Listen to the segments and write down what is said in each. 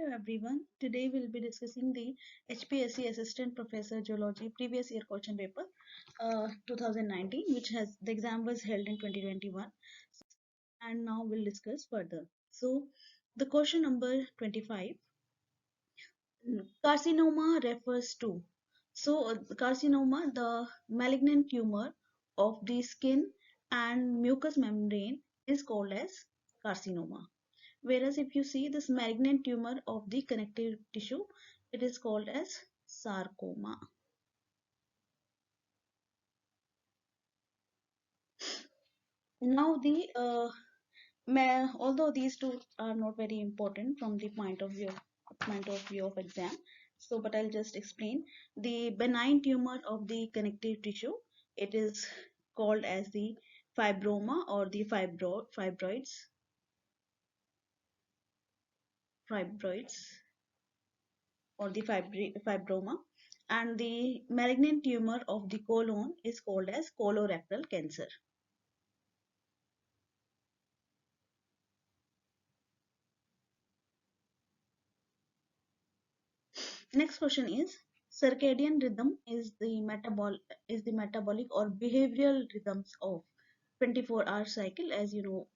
Hello everyone. Today we'll be discussing the HPSC Assistant Professor Zoology previous year question paper 2019, which has the exam was held in 2021, and now we'll discuss further. So the question number 25, carcinoma refers to. Carcinoma, the malignant tumor of the skin and mucous membrane, is called as carcinoma. Whereas if you see this malignant tumor of the connective tissue, it is called as sarcoma. Now although these two are not very important from the point of view of exam, so but I'll just explain. The benign tumor of the connective tissue, it is called as the fibroma or the fibroids or the fibroma, and the malignant tumor of the colon is called as colorectal cancer. Next question is, circadian rhythm is the metabolic or behavioral rhythms of 24-hour cycle. As you know,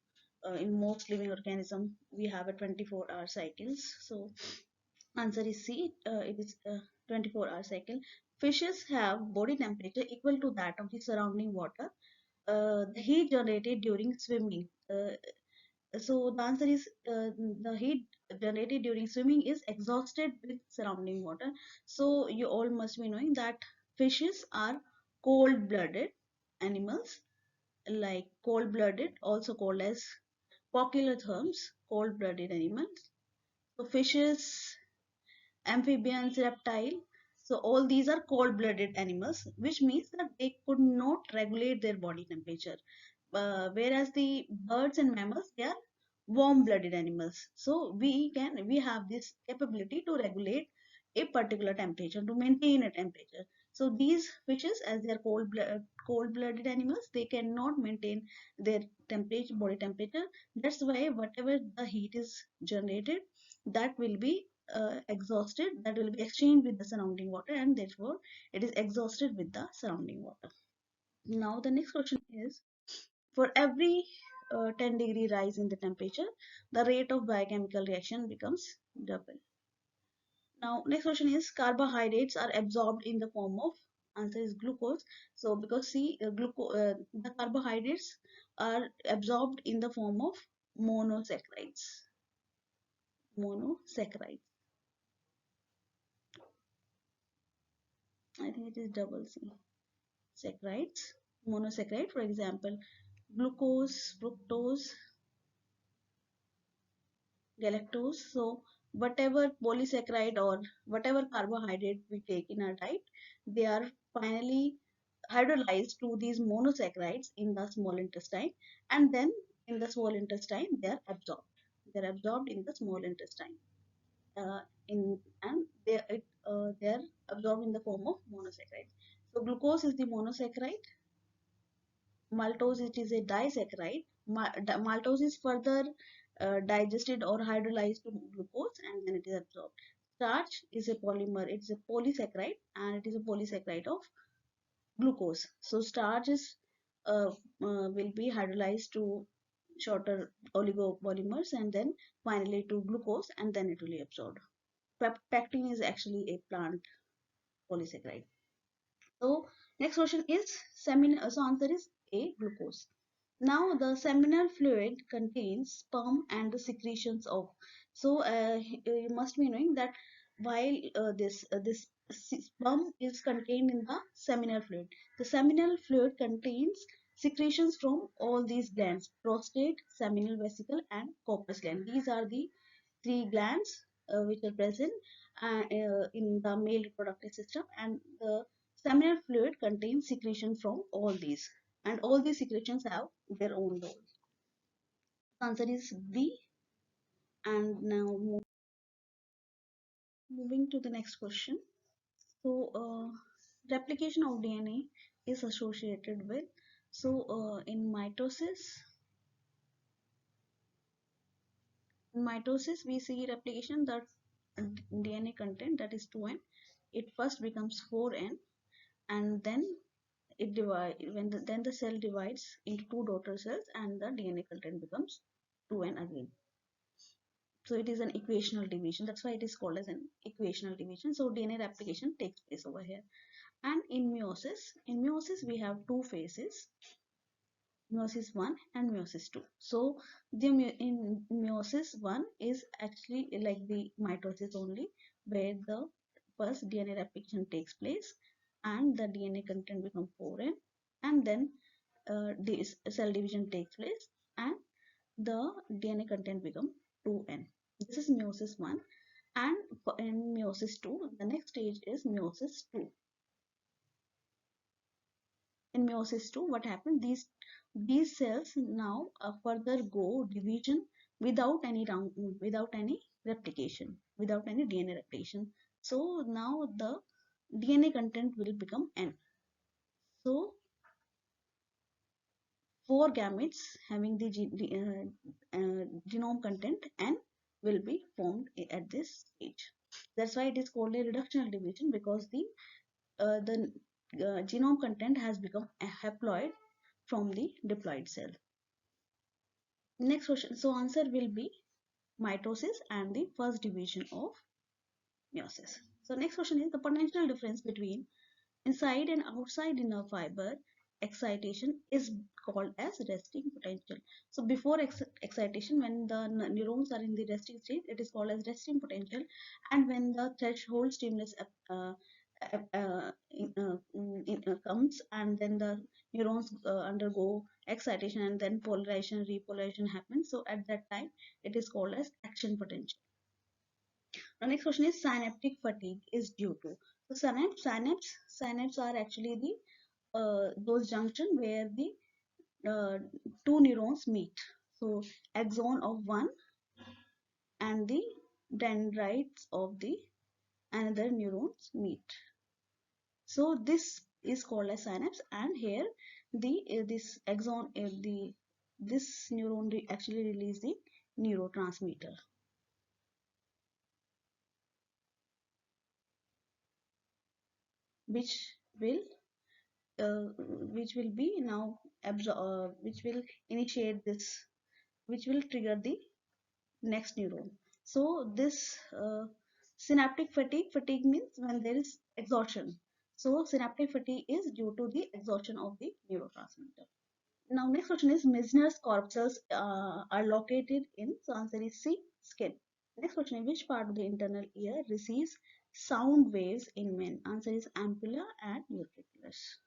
in most living organism we have a 24-hour cycles. So answer is C. It is 24-hour cycle. Fishes have body temperature equal to that of the surrounding water. The heat generated during swimming. So the answer is the heat generated during swimming is exhausted with surrounding water. So you all must be knowing that fishes are cold-blooded animals, like cold-blooded, also called as poikilotherms, cold-blooded animals. So fishes, amphibians, reptile. So all these are cold-blooded animals, which means that they could not regulate their body temperature. Whereas the birds and mammals, they are warm-blooded animals. So we have this capability to regulate a particular temperature, to maintain a temperature. So these fishes, as they are cold-blooded animals, they cannot maintain their temperature, body temperature. That's why whatever the heat is generated, that will be exhausted, that will be exchanged with the surrounding water, and therefore it is exhausted with the surrounding water. Now the next question is, for every 10-degree rise in the temperature, the rate of biochemical reaction becomes double. Now next question is, carbohydrates are absorbed in the form of, answer is glucose. So because see, the carbohydrates are absorbed in the form of monosaccharides. I think it is double C. Saccharides, monosaccharide, for example, glucose, fructose, galactose. So whatever polysaccharide or whatever carbohydrate we take in our diet, they are finally hydrolyzed to these monosaccharides in the small intestine, and then in the small intestine they are absorbed. They are absorbed in the small intestine. In and they are absorbed in the form of monosaccharides. So glucose is the monosaccharide. Maltose, it is a disaccharide. Maltose is further digested or hydrolyzed to glucose, and then it is absorbed. Starch is a polymer, it's a polysaccharide, and it is a polysaccharide of glucose. So starch is will be hydrolyzed to shorter oligopolymers, and then finally to glucose, and then it will be absorbed. Pectin is actually a plant polysaccharide. So next question is seminal. So answer is A, glucose. Now the seminal fluid contains sperm and the secretions of. So you must be knowing that while this sperm is contained in the seminal fluid, the seminal fluid contains secretions from all these glands: prostate, seminal vesicle, and corpus gland. These are the three glands which are present in the male reproductive system, and the seminal fluid contains secretion from all these, and all these secretions have their own role. The answer is B. And now moving to the next question. So replication of DNA is associated with, in mitosis we see replication, that DNA content, that is 2n, it first becomes 4n, and then then the cell divides into two daughter cells and the DNA content becomes 2n again. So it is an equational division. That's why it is called as an equational division. So DNA replication takes place over here. And in meiosis we have two phases, meiosis 1 and meiosis 2. So in meiosis 1 is actually like the mitosis only, where the first DNA replication takes place and the DNA content becomes 4n, and then this cell division takes place and the DNA content becomes 2n. This is meiosis 1. And in meiosis 2, the next stage is meiosis 2. In meiosis 2, what happens, these cells now further go division without any replication, without any DNA replication. So now the DNA content will become n. So four gametes having the genome content n will be formed at this stage. That's why it is called a reductional division, because the genome content has become a haploid from the diploid cell. Next question. So answer will be mitosis and the first division of meiosis. So next question is the potential difference between inside and outside inner fiber excitation is called as resting potential. So before excitation, when the neurons are in the resting state, it is called as resting potential, and when the threshold stimulus comes and then the neurons undergo excitation and then polarization, repolarization happens. So at that time, it is called as action potential. The next question is synaptic fatigue is due to. So synapse are actually the those junction where the two neurons meet. So axon of one and the dendrites of the another neurons meet. So this is called as synapse, and here the this axon this neuron actually release the neurotransmitter, which will be now which will initiate this, which will trigger the next neuron. So this synaptic fatigue means when there is exhaustion. So synaptic fatigue is due to the exhaustion of the neurotransmitter. Now next question is Meissner's corpuscles are located in, so answer is C, skin. Next question is which part of the internal ear receives sound waves in men? Answer is ampulla and utriculus.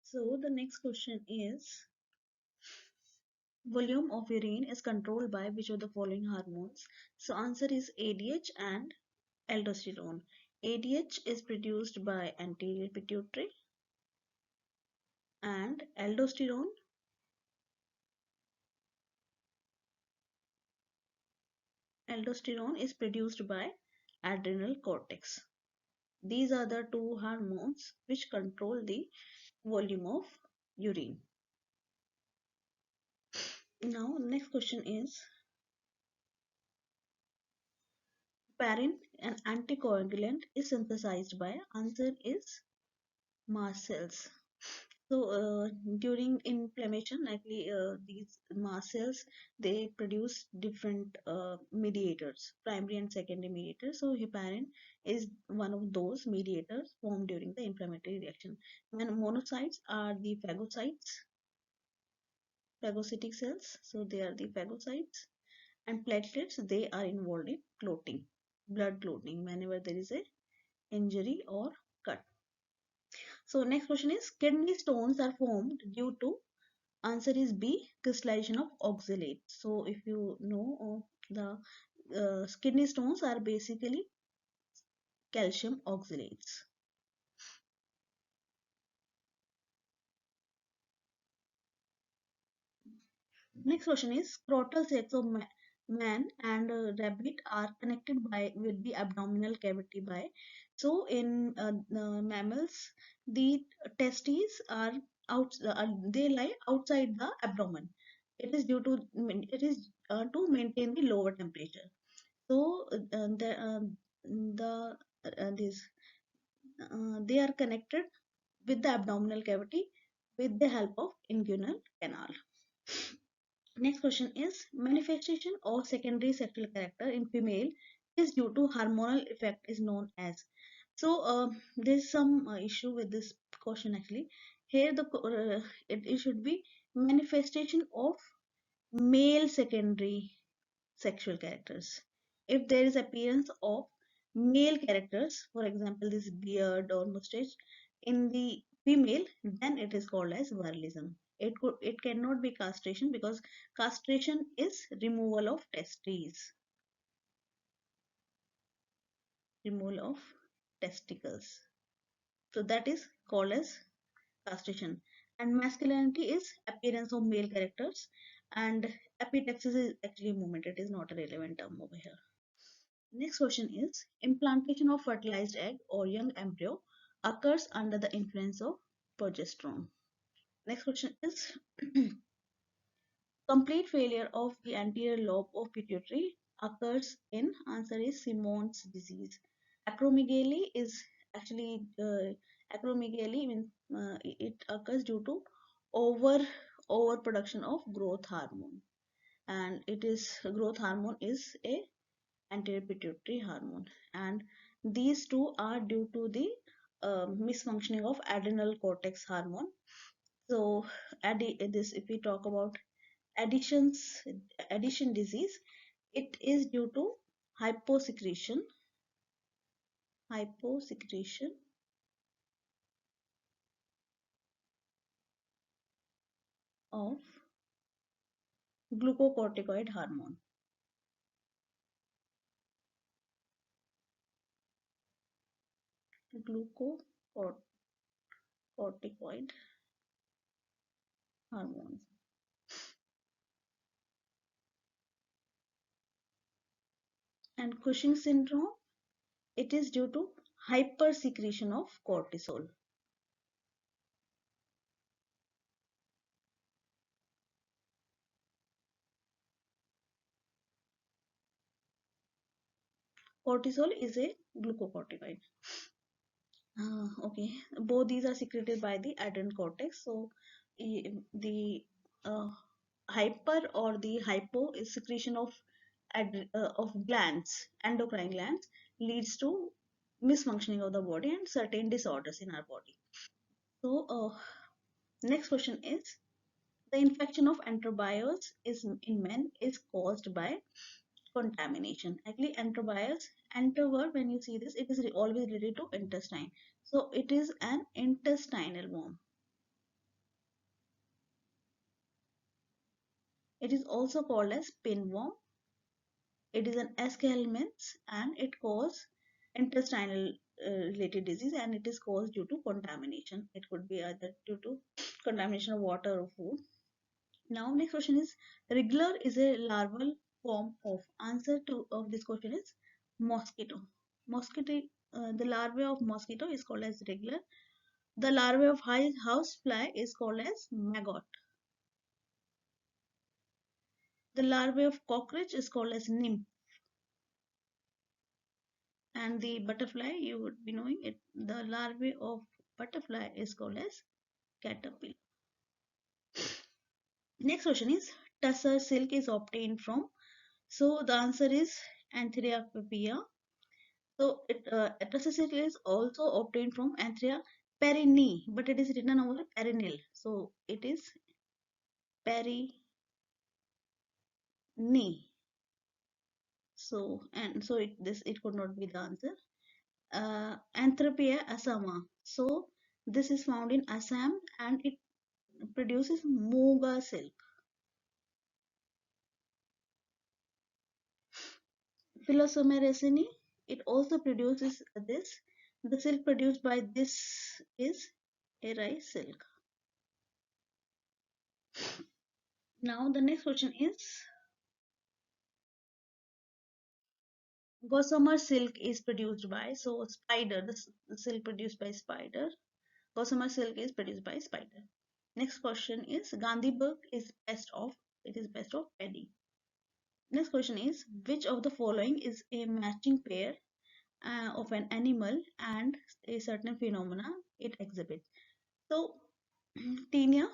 So the next question is volume of urine is controlled by which of the following hormones? So answer is ADH and aldosterone. ADH is produced by anterior pituitary and aldosterone is produced by adrenal cortex. These are the two hormones which control the volume of urine. Now next question is heparin, an anticoagulant, is synthesized by, answer is mast cells. So during inflammation, likely these mast cells, they produce different mediators, primary and secondary mediators. So heparin is one of those mediators formed during the inflammatory reaction. When monocytes are the phagocytic cells, so they are the phagocytes, and platelets, they are involved in clotting, blood clotting whenever there is a injury or cut. So next question is kidney stones are formed due to, answer is B, crystallization of oxalate. So if you know the kidney stones are basically calcium oxalates. Next question is scrotal sacs of man and rabbit are connected by with the abdominal cavity by. So in mammals, the testes are they lie outside the abdomen. It is due to to maintain the lower temperature. So the these they are connected with the abdominal cavity with the help of inguinal canal. Next question is manifestation of secondary sexual character in female is due to hormonal effect is known as. So there's some issue with this question actually. Here it should be manifestation of male secondary sexual characters. If there is appearance of male characters, for example, this beard or mustache in the female, then it is called as virilism. It cannot be castration because castration is removal of testes, removal of testicles. So that is called as castration. And masculinity is appearance of male characters, and epitaxis is actually a movement. It is not a relevant term over here. Next question is implantation of fertilized egg or young embryo occurs under the influence of progesterone. Next question is complete failure of the anterior lobe of pituitary occurs in answer is Simon's disease. Acromegaly is actually acromegaly means it occurs due to over overproduction of growth hormone, and it is growth hormone is a anterior pituitary hormone, and these two are due to the misfunctioning of adrenal cortex hormone. So this if we talk about additions addition disease, it is due to hyposecretion hyposecretion of glucocorticoid hormone. Glucocorticoid hormones. And Cushing syndrome, it is due to hypersecretion of cortisol. Cortisol is a glucocorticoid. Okay, both these are secreted by the adrenal cortex. So the uh, hyper or the hypo is secretion of glands, endocrine glands, leads to misfunctioning of the body and certain disorders in our body. So next question is the infection of enterobios is in men is caused by contamination. Actually, enterobios, enter word, when you see this, it is always related to intestine. So it is an intestinal worm. It is also called as pinworm. It is an Escalmens and it causes intestinal related disease, and it is caused due to contamination. It could be either due to contamination of water or food. Now next question is wriggler is a larval form of answer to of this question is mosquito. Mosquito, the larvae of mosquito is called as wriggler. The larvae of house fly is called as maggot. The larvae of cockroach is called as nymph. And the butterfly, you would be knowing it, the larvae of butterfly is called as caterpillar. Next question is tussar silk is obtained from, so the answer is Anthera papilla. So tussar silk is also obtained from Anthera perenni, but it is written over perennial, so it is perenni. So and so it could not be the answer. Anthropia assama, so this is found in Assam and it produces Muga silk. Phylloxera resini, it also produces this. The silk produced by this is a rice silk. Now the next question is gossamer silk is produced by, so spider, the silk produced by spider. Gossamer silk is produced by spider. Next question is Gandhi book is best of, it is best of paddy. Next question is, which of the following is a matching pair of an animal and a certain phenomena it exhibits? So, tinea,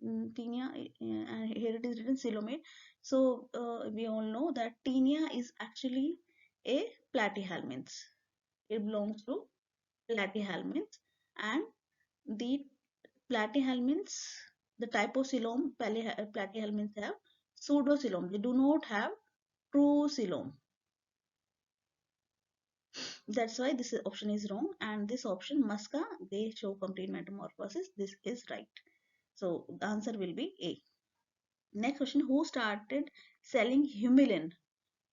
and here it is written coelomate. So, we all know that tinea is actually a platyhelminth. It belongs to platyhelminth, and the platyhelminths, the type of coelom platyhelminths have pseudocoelom. They do not have true coelom. That's why this option is wrong, and this option musca, they show complete metamorphosis. This is right. So the answer will be A. Next question, who started selling humulin,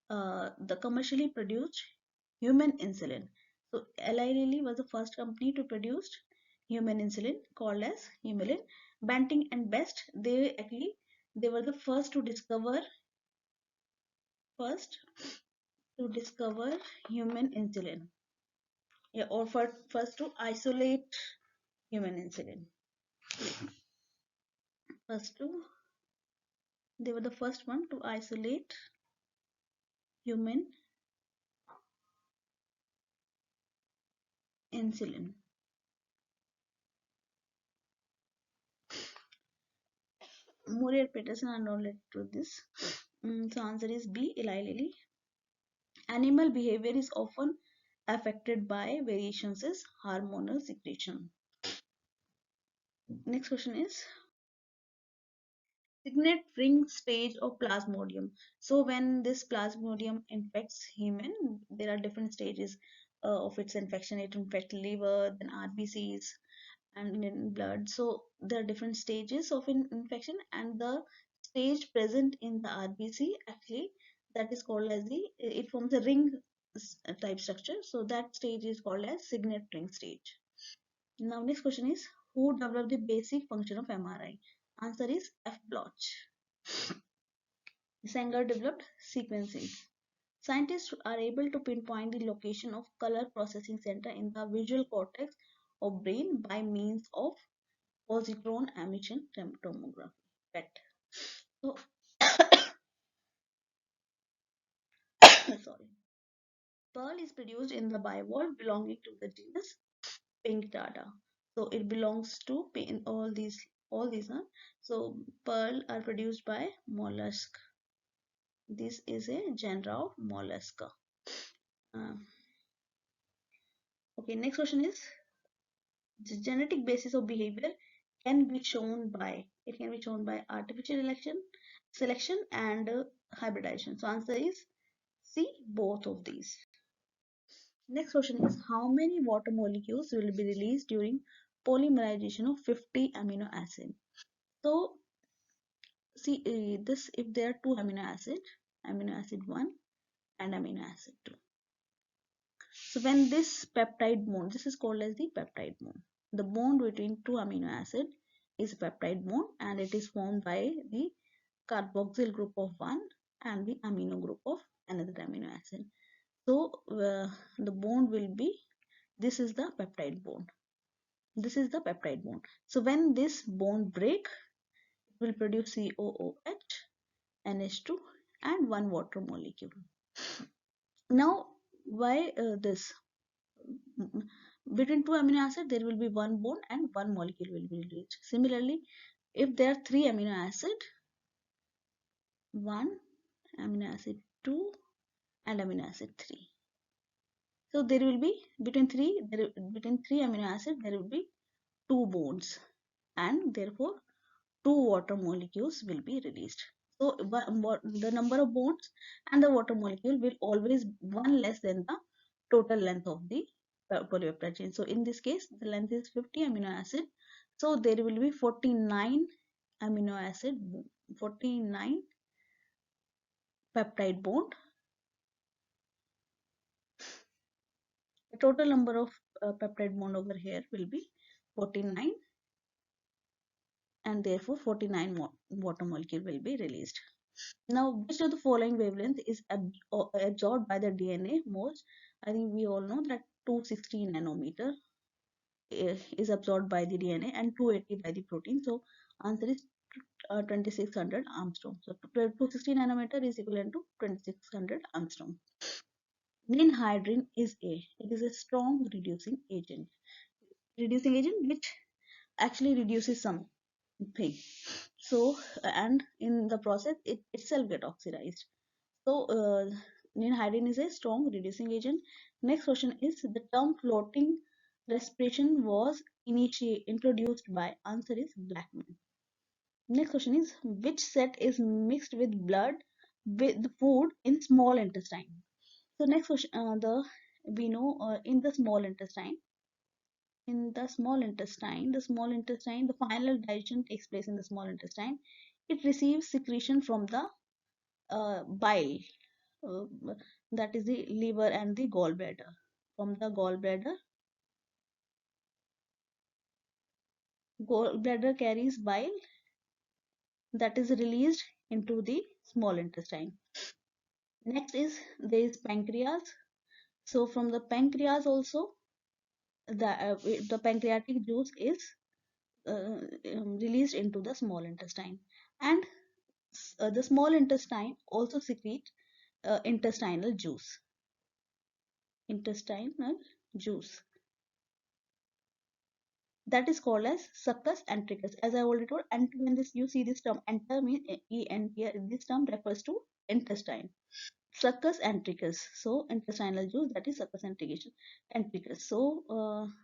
the commercially produced human insulin? So Eli Lilly was the first company to produce human insulin called as humulin. Banting and Best, they were the first to discover human insulin. Yeah, or first to isolate human insulin. First to They were the first one to isolate human insulin. Muriel Peterson are not related to this. So answer is B. Eli Lilly. Animal behavior is often affected by variations in hormonal secretion. Next question is signet ring stage of plasmodium. So when this plasmodium infects human, there are different stages of its infection. It infects liver, then RBCs, and in blood. So there are different stages of infection, and the stage present in the RBC actually, that is called as it forms a ring type structure. So that stage is called as signet ring stage. Now next question is, who developed the basic function of MRI? Answer is F. Bloch. Sanger developed sequencing. Scientists are able to pinpoint the location of color processing center in the visual cortex of brain by means of positron emission tomography, PET. So, sorry. Pearl is produced in the bivalve belonging to the genus Pinctada. So it belongs to in all these. So pearl are produced by mollusk. This is a genre of mollusca. Uh, okay, next question is, the genetic basis of behavior can be shown by artificial selection and hybridization. So answer is C, both of these. Next question is, how many water molecules will be released during polymerization of 50 amino acid? So see this, if there are two amino acid 1 and amino acid 2. So when this peptide bond, this is called as the peptide bond. The bond between two amino acid is a peptide bond, and it is formed by the carboxyl group of one and the amino group of another amino acid. So the bond will be, this is the peptide bond. This is the peptide bond. So when this bond break, it will produce COOH, NH2, and one water molecule. Now, why this? Between two amino acids, there will be one bond and one molecule will be released. Similarly, if there are three amino acid, one amino acid 2 and amino acid 3. So there will be between three amino acids there will be two bonds, and therefore two water molecules will be released. So the number of bonds and the water molecule will always one less than the total length of the polypeptide chain. So in this case, the length is 50 amino acid. So there will be 49 amino acid, 49 peptide bond. The total number of peptide bond over here will be 49, and therefore 49 water molecule will be released. Now, which of the following wavelength is absorbed by the DNA most? I think we all know that 260 nanometer is absorbed by the DNA and 280 by the protein. So answer is 2600 Armstrong. So 260 nanometer is equivalent to 2600 Armstrong. Ninhydrin is it is a strong reducing agent which actually reduces something. So and in the process it itself get oxidized. So ninhydrin is a strong reducing agent. Next question is the term floating respiration was initially introduced by, answer is Blackman. Next question is which set is mixed with blood with food in small intestine. So next question, we know in the small intestine, the final digestion takes place in the small intestine. It receives secretion from the bile, uh, that is the liver and the gallbladder. From the gallbladder carries bile that is released into the small intestine. Next is there is pancreas. So from the pancreas also the pancreatic juice is released into the small intestine, and the small intestine also secrete intestinal juice. That is called as succus entericus. As I already told, and when this you see this term enter means E-N-T, this term refers to intestine. Succus entericus, so intestinal juice, that is succus entericus. So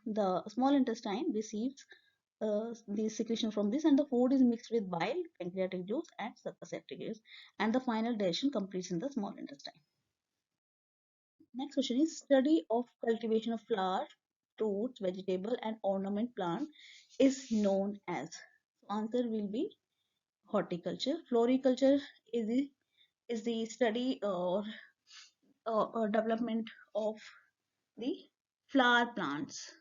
the small intestine receives the secretion from this, and the food is mixed with bile, pancreatic juice, and succus entericus, and the final digestion completes in the small intestine. Next question is study of cultivation of flower, fruits, vegetable, and ornament plant is known as. So answer will be horticulture. Floriculture is the study or development of the flower plants,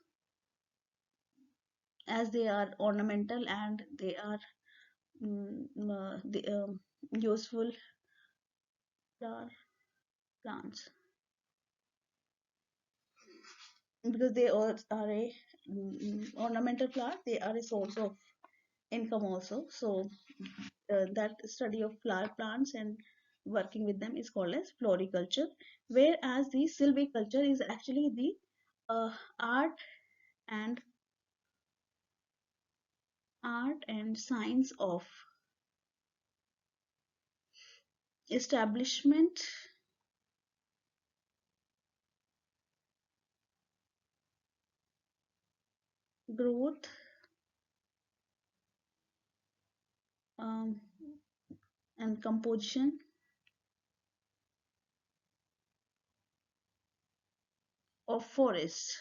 as they are ornamental and they are useful flower plants, because they are a ornamental flower. They are a source of income also. So that study of flower plants and working with them is called as floriculture, whereas the silviculture is actually the art and science of establishment, growth, um, and composition of forests.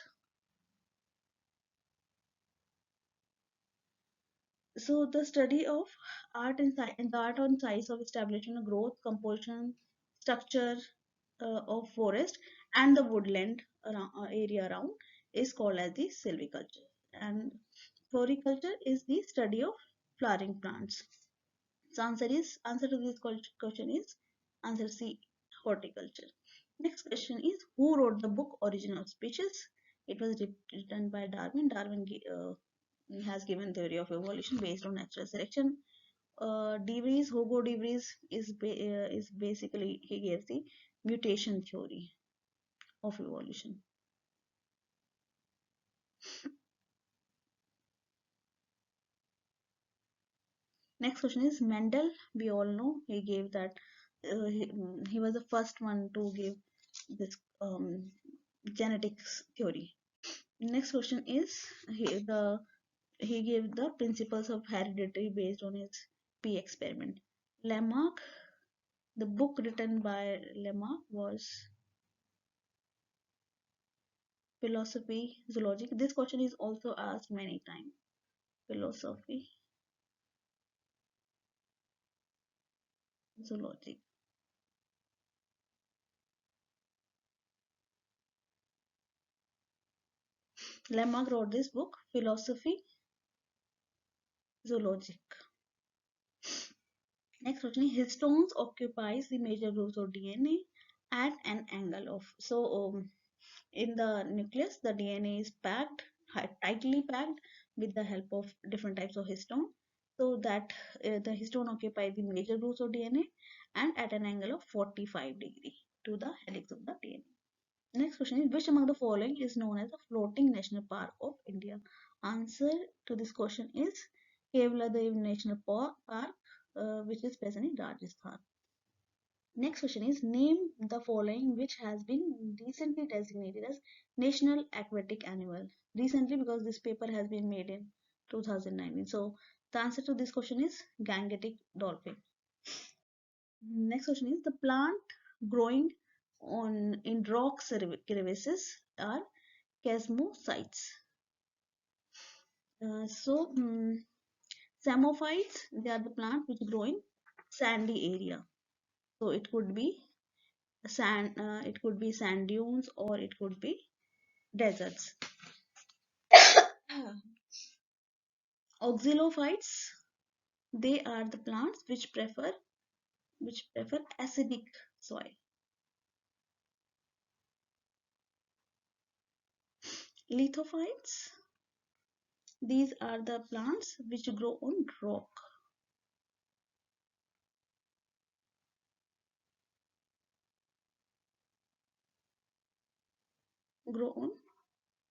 So the study of the art and science of establishing a growth, composition, structure of forest and the woodland area around is called as the silviculture, and floriculture is the study of flowering plants. So answer to this question is answer C, horticulture. Next question is who wrote the book Origin of Species? It was written by Darwin. Darwin has given theory of evolution based on natural selection. De Vries, Hugo De Vries is basically he gave the mutation theory of evolution. Next question is Mendel. We all know he gave that he was the first one to give this genetics theory. Next question is he gave the principles of heredity based on his P experiment. Lamarck, the book written by Lamarck was Philosophy, Zoology. This question is also asked many times. Philosophy, Zoology. Lamarck wrote this book, Philosophy, Zoologic. Next question is histones occupies the major groups of DNA at an angle of. So in the nucleus, the DNA is tightly packed with the help of different types of histone. so that the histone occupies the major groups of DNA and at an angle of 45 degree to the helix of the DNA. Next question is, which among the following is known as the floating national park of India? Answer to this question is Kevladev National Park, which is present in Rajasthan. Next question is, name the following which has been recently designated as National Aquatic Animal. Recently, because this paper has been made in 2019. So the answer to this question is Gangetic dolphin. Next question is, the plant growing on in rock crevices are chasmocytes. Samophytes, they are the plants which grow in sandy area. So it could be sand dunes, or it could be deserts. Oxylophytes, they are the plants which prefer acidic soil. Lithophytes, these are the plants which grow on rock. Grow on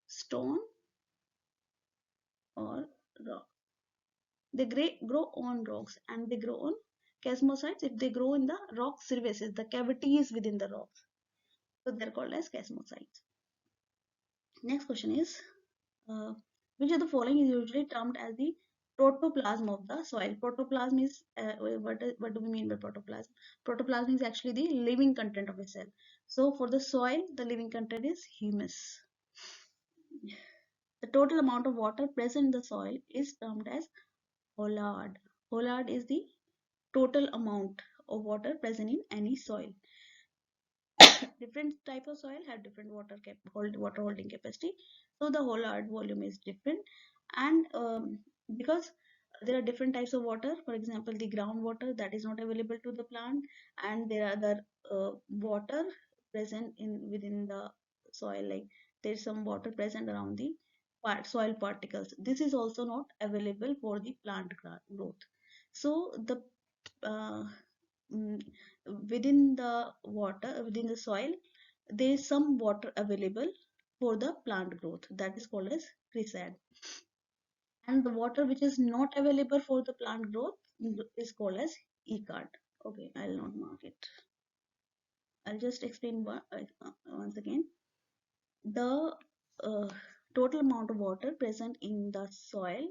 stone or rock. They grow on rocks, and they grow on chasmocytes if they grow in the rock surfaces, the cavities within the rocks. So they're called as chasmocytes. Next question is, uh, which of the following is usually termed as the protoplasm of the soil? Protoplasm is, what do we mean by protoplasm? Protoplasm is actually the living content of a cell. So for the soil, the living content is humus. The total amount of water present in the soil is termed as Hollard. Hollard is the total amount of water present in any soil. Different type of soil have different water holding capacity, so the Hollard volume is different. And because there are different types of water, for example, the groundwater that is not available to the plant, and there are other water present within the soil, like there's some water present around the soil particles. This is also not available for the plant growth. So the uh, mm, within the soil, there is some water available for the plant growth, that is called as crescent. And the water which is not available for the plant growth is called as ecart. Okay, I'll not mark it. I'll just explain once again. The uh, total amount of water present in the soil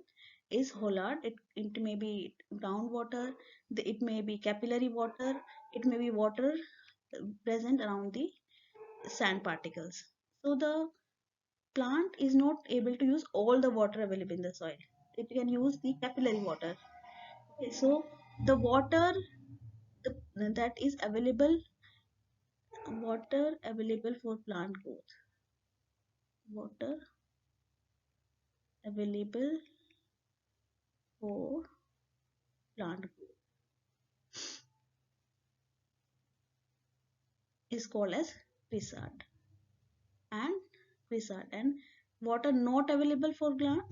is Hollard. It may be groundwater, it may be capillary water, it may be water present around the sand particles. So the plant is not able to use all the water available in the soil. It can use the capillary water. Okay, so the water that is available, water available for plant growth, water available for plant growth is called as resort. And water not available for plant,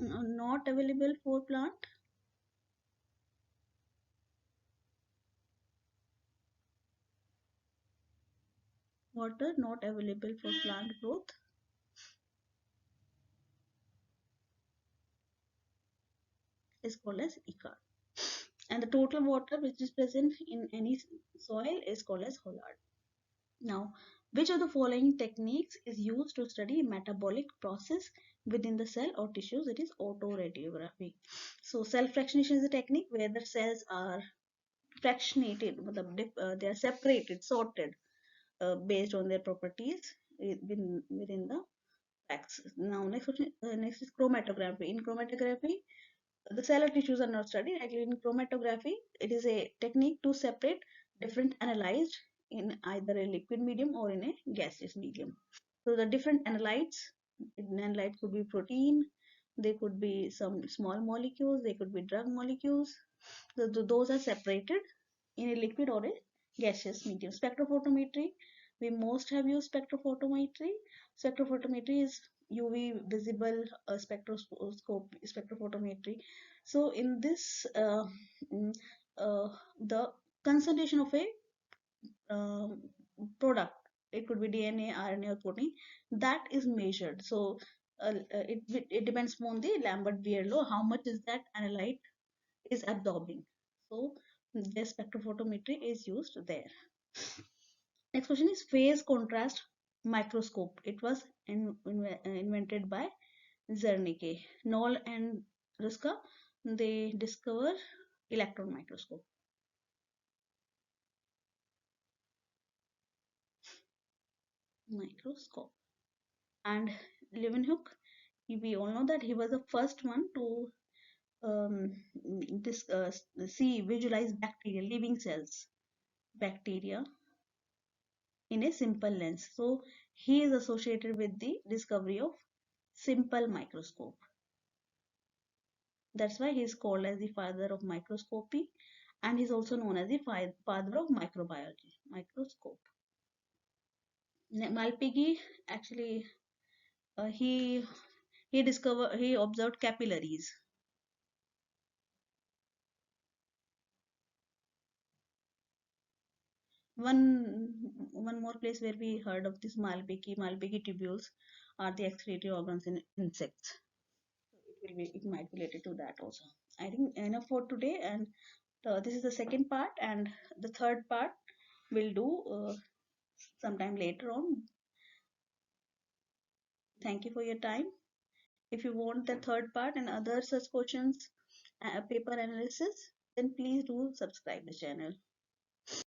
water not available for plant growth is called as ecart. And the total water which is present in any soil is called as Hollard. Now, which of the following techniques is used to study metabolic process within the cell or tissues? It is autoradiography. So cell fractionation is a technique where the cells are fractionated, they are separated, sorted based on their properties within the packs. Now next is chromatography. In chromatography, the cell or tissues are not studied. Actually, in chromatography, it is a technique to separate different analyzed in either a liquid medium or in a gaseous medium. So the different analytes could be protein, they could be some small molecules, they could be drug molecules. Those are separated in a liquid or a gaseous medium. Spectrophotometry, we most have used spectrophotometry. Spectrophotometry is UV visible spectrophotometry. So in this, mm, uh, the concentration of a um, product, it could be DNA, RNA, or protein, that is measured. So it depends upon the Lambert-Beer law, how much is that analyte is absorbing. So the spectrophotometry is used there. Next question is phase contrast microscope. It was invented by Zernike. Knoll and Ruska, they discover electron microscope. Microscope. And Leeuwenhoek, we all know that he was the first one to um, visualize bacteria, living cells, bacteria in a simple lens. So he is associated with the discovery of simple microscope. That's why he is called as the father of microscopy, and he's also known as the father of microbiology, microscope. Malpighi, actually, he observed capillaries. One more place where we heard of this Malpighi tubules are the excretory organs in insects. It might be related to that also. I think enough for today, and this is the second part, and the third part we'll do sometime later on. Thank you for your time. If you want the third part and other such questions, paper analysis, then please do subscribe the channel.